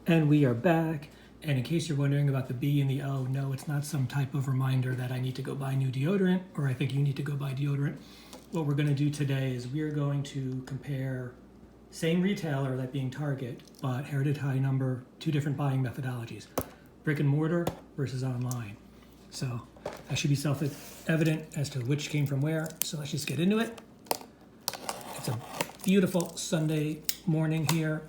And we are back. And in case you're wondering about the B and the O, no, it's not some type of reminder that I need to go buy new deodorant or I think you need to go buy deodorant. What we're going to do today is we're going to compare same retailer, that being Target, but heritage high number, two different buying methodologies, brick and mortar versus online. So that should be self-evident as to which came from where. So let's just get into it. It's a beautiful Sunday morning here.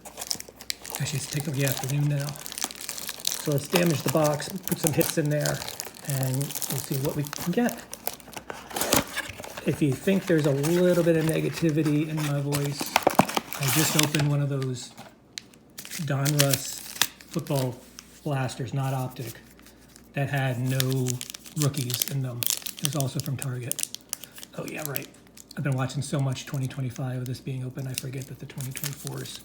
Actually, it's technically afternoon now. So let's damage the box, put some hits in there, and we'll see what we can get. If you think there's a little bit of negativity in my voice, I just opened one of those Donruss football blasters, not optic, that had no rookies in them. It was also from Target. Oh yeah, right. I've been watching so much 2025 with this being open, I forget that the 2024s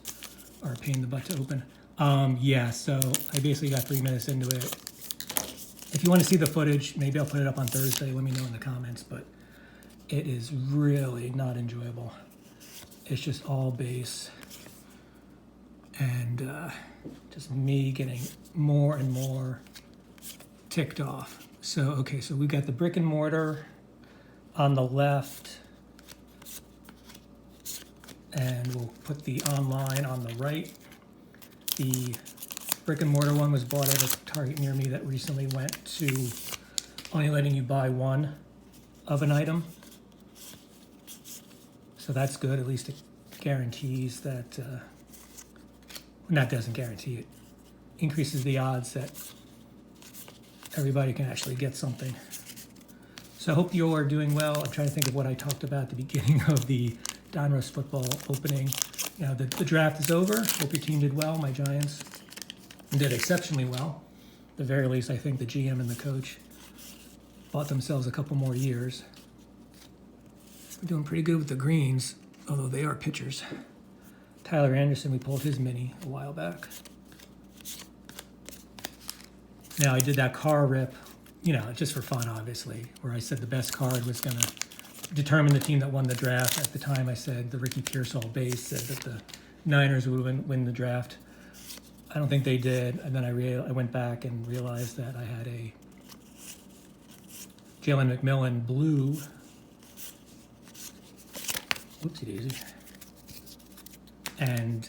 are a pain in the butt to open. Yeah, so I basically got 3 minutes into it. If you want to see the footage, maybe I'll put it up on Thursday. Let me know in the comments, but it is really not enjoyable. It's just all base and just me getting more and more ticked off. So, okay, so we got the brick and mortar on the left, and we'll put the online on the right. The brick and mortar one was bought at a Target near me that recently went to only letting you buy one of an item. So that's good. At least it guarantees that, well, that doesn't guarantee it, increases the odds that everybody can actually get something. So I hope you are doing well. I'm trying to think of what I talked about at the beginning of the Donruss football opening. You know, the draft is over. Hope your team did well. My Giants did exceptionally well. At the very least, I think the GM and the coach bought themselves a couple more years. We're doing pretty good with the greens, although they are pitchers. Tyler Anderson, we pulled his mini a while back. Now, I did that car rip, you know, just for fun, obviously, where I said the best card was going to determine the team that won the draft. At the time, I said the Ricky Pearsall base said that the Niners would win the draft. I don't think they did. And then I went back and realized that I had a Jalen McMillan blue. Whoopsie daisy. And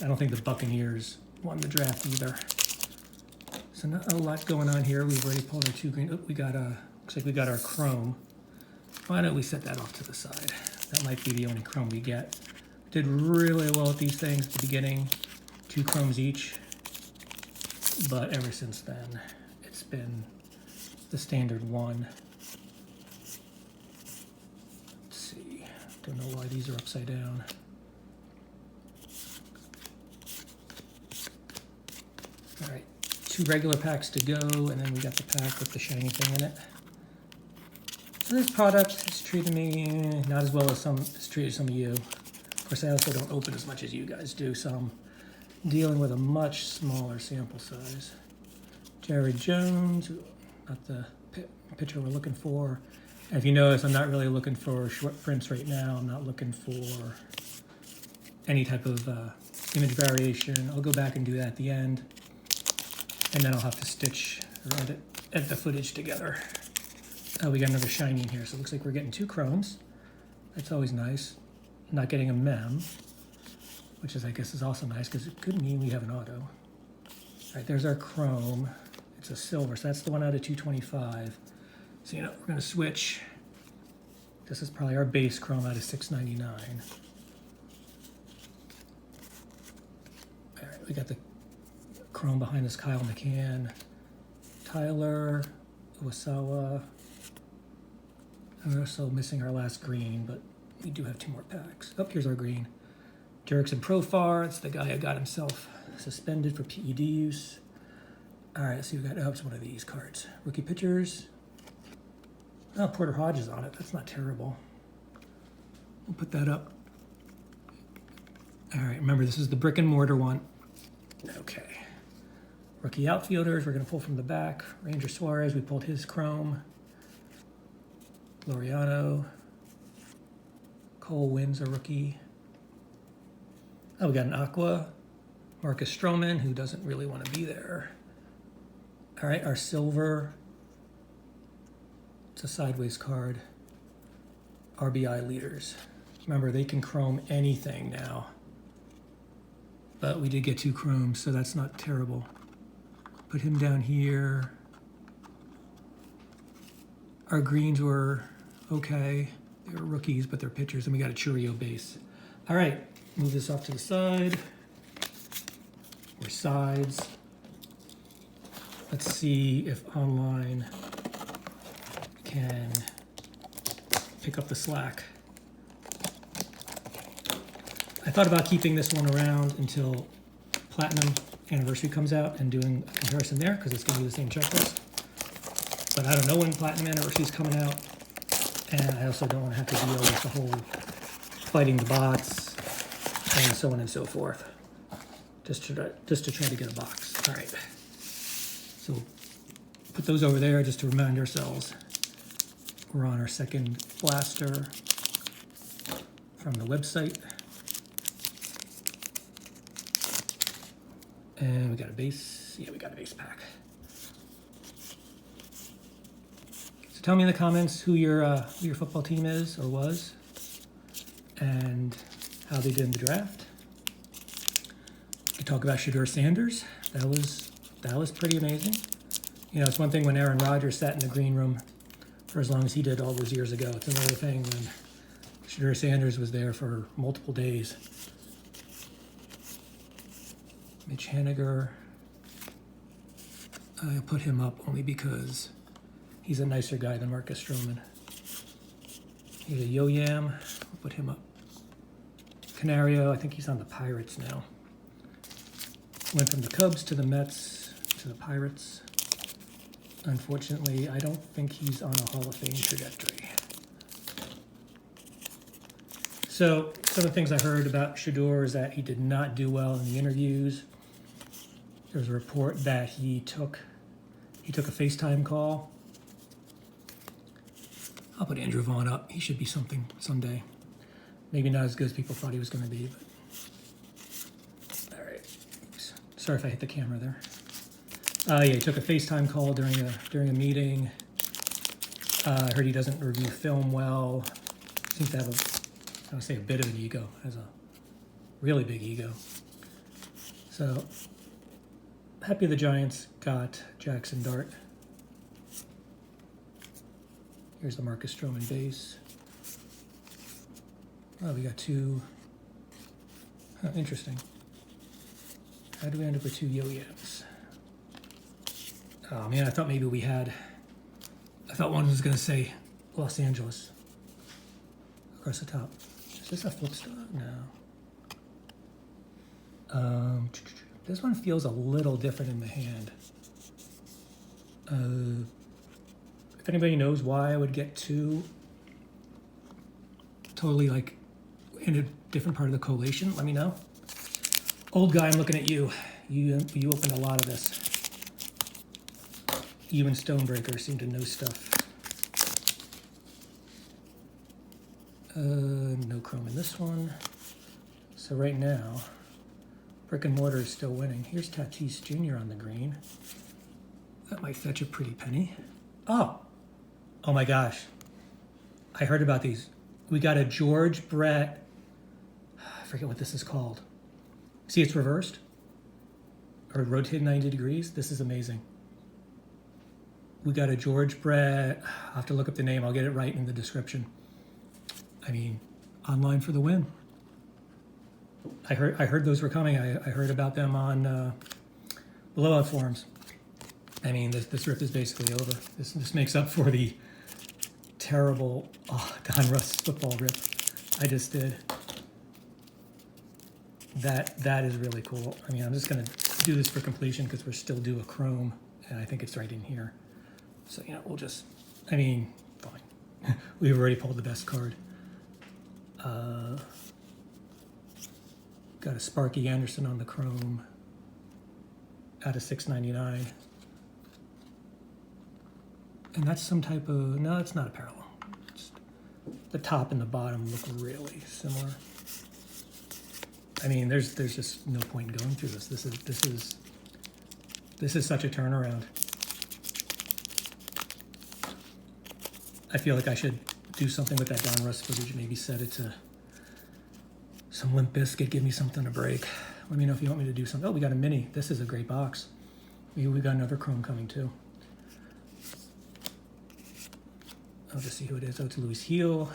I don't think the Buccaneers won the draft either. So not a lot going on here. We've already pulled our two green. Oh, we got looks like we got our chrome. Why don't we set that off to the side? That might be the only chrome we get. Did really well with these things at the beginning. 2 chromes each. But ever since then, it's been the standard one. Let's see. Don't know why these are upside down. All right. 2 regular packs to go, and then we got the pack with the shiny thing in it. So this product has treated me not as well as it's treated some of you. Of course, I also don't open as much as you guys do, so I'm dealing with a much smaller sample size. Jared Jones, not the pitcher we're looking for. And if you notice, I'm not really looking for short prints right now. I'm not looking for any type of image variation. I'll go back and do that at the end. And then I'll have to stitch or edit the footage together. Oh, we got another shiny in here, so it looks like we're getting 2 chromes. That's always nice. Not getting a mem, which is, I guess, is also nice because it could mean we have an auto. All right, there's our chrome. It's a silver, so that's the one out of 225. So, you know, we're going to switch. This is probably our base chrome out of 699. All right, we got the chrome behind us, Kyle McCann, Tyler, Uwasawa. We're also missing our last green, but we do have 2 more packs. Oh, here's our green. Jerickson Profar, it's the guy who got himself suspended for PED use. All right, let's see, we got, oh, it's one of these cards. Rookie pitchers. Oh, Porter Hodges on it, that's not terrible. We'll put that up. All right, remember, this is the brick and mortar one. Okay. Rookie outfielders, we're gonna pull from the back. Ranger Suarez, we pulled his chrome. Laureano. Cole Wynn's a rookie. Oh, we got an aqua. Marcus Stroman, who doesn't really want to be there. All right, our silver. It's a sideways card. RBI leaders. Remember, they can chrome anything now. But we did get 2 chromes, so that's not terrible. Put him down here. Our greens were okay. They were rookies, but they're pitchers, and we got a Churio base. All right, move this off to the side. Or sides. Let's see if online can pick up the slack. I thought about keeping this one around until Platinum Anniversary comes out and doing a comparison there, because it's going to be the same checklist. But I don't know when Platinum Anniversary is coming out, and I also don't want to have to deal with the whole fighting the bots and so on and so forth. Just to try to get a box. All right. So put those over there just to remind ourselves we're on our second blaster from the website. And we got a base. Yeah, we got a base pack. So tell me in the comments who your football team is or was, and how they did in the draft. We could talk about Shedeur Sanders. That was pretty amazing. You know, it's one thing when Aaron Rodgers sat in the green room for as long as he did all those years ago. It's another thing when Shedeur Sanders was there for multiple days. Mitch Haniger, I'll put him up only because he's a nicer guy than Marcus Stroman. Here's a Yo-Yam, I'll put him up. Canario, I think he's on the Pirates now. Went from the Cubs to the Mets to the Pirates. Unfortunately, I don't think he's on a Hall of Fame trajectory. So some of the things I heard about Shedeur is that he did not do well in the interviews. There's a report that he took a FaceTime call. I'll put Andrew Vaughn up. He should be something someday. Maybe not as good as people thought he was going to be, but all right. Oops. Sorry if I hit the camera there. Yeah, he took a FaceTime call during a meeting. I heard he doesn't review film well. Seems to have I would say a bit of an ego, has a really big ego. So happy the Giants got Jackson Dart. Here's the Marcus Stroman base. Oh, we got 2. Interesting. How do we end up with 2 Yo-Yams? Oh man, I thought maybe we had. I thought one was going to say Los Angeles across the top. Is this a flip star? No. This one feels a little different in the hand. If anybody knows why I would get 2 totally like in a different part of the collation, let me know. Old guy, I'm looking at you. You opened a lot of this. You and Stonebreaker seem to know stuff. No chrome in this one. So right now, Brick and Mortar is still winning. Here's Tatis Jr. on the green. That might fetch a pretty penny. Oh my gosh. I heard about these. We got a George Brett. I forget what this is called. See, it's reversed or rotated 90 degrees. This is amazing. We got a George Brett. I'll have to look up the name. I'll get it right in the description. I mean, online for the win. I heard those were coming. I heard about them on blowout forums. I mean, this rip is basically over. This makes up for the terrible Don Russ football rip I just did. That is really cool. I mean, I'm just gonna do this for completion because we're still due a chrome, and I think it's right in here. So we'll just. I mean, fine. We've already pulled the best card. Got a Sparky Anderson on the chrome out of $6.99. And that's some type of, no, it's not a parallel. The top and the bottom look really similar. I mean, there's just no point in going through this. This is such a turnaround. I feel like I should do something with that Donruss footage, maybe set it to some Limp Bizkit, give me something to break. Let me know if you want me to do something. Oh, we got a mini. This is a great box. We got another Chrome coming too. I'll just see who it is. Oh, it's Louis Heel,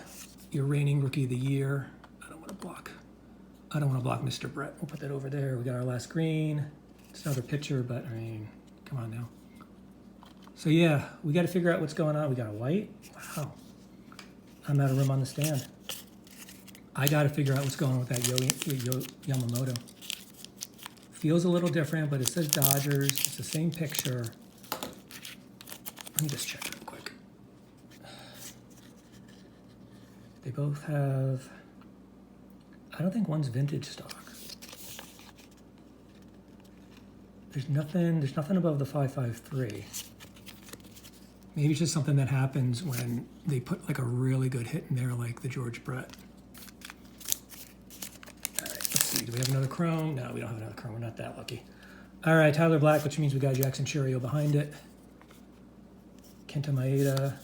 your reigning Rookie of the Year. I don't want to block Mr. Brett. We'll put that over there. We got our last green. It's another picture, but I mean, come on now. So yeah, we got to figure out what's going on. We got a white. Wow. I'm out of room on the stand. I got to figure out what's going on with that Yamamoto. Feels a little different, but it says Dodgers. It's the same picture. Let me just check real quick. They both have, I don't think one's vintage stock. There's nothing above the 553. Maybe it's just something that happens when they put like a really good hit in there, like the George Brett. All right, let's see. Do we have another Chrome? No, we don't have another Chrome. We're not that lucky. All right, Tyler Black, which means we got Jackson Churio behind it. Kenta Maeda,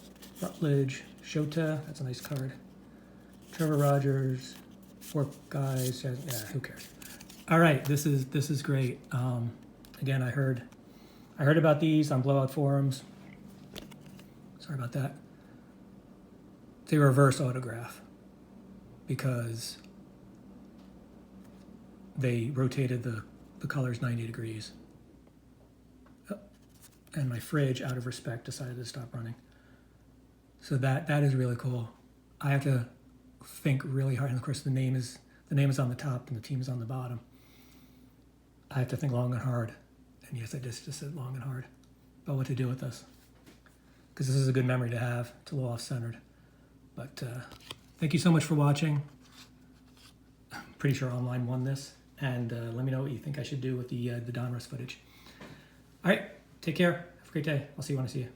Rutledge, Shota. That's a nice card. Trevor Rogers, 4 guys. Yeah, who cares? All right, this is great. Again, I heard about these on Blowout forums. Sorry about that. They reverse autograph because they rotated the colors 90 degrees. Oh, and my fridge, out of respect, decided to stop running. So that is really cool. I have to think really hard, and of course the name is on the top and the team is on the bottom. I have to think long and hard. And yes, I just said long and hard about what to do with this. Because this is a good memory to have. It's a little off-centered. But thank you so much for watching. I'm pretty sure Online won this. And let me know what you think I should do with the Donruss footage. All right, take care. Have a great day. I'll see you when I see you.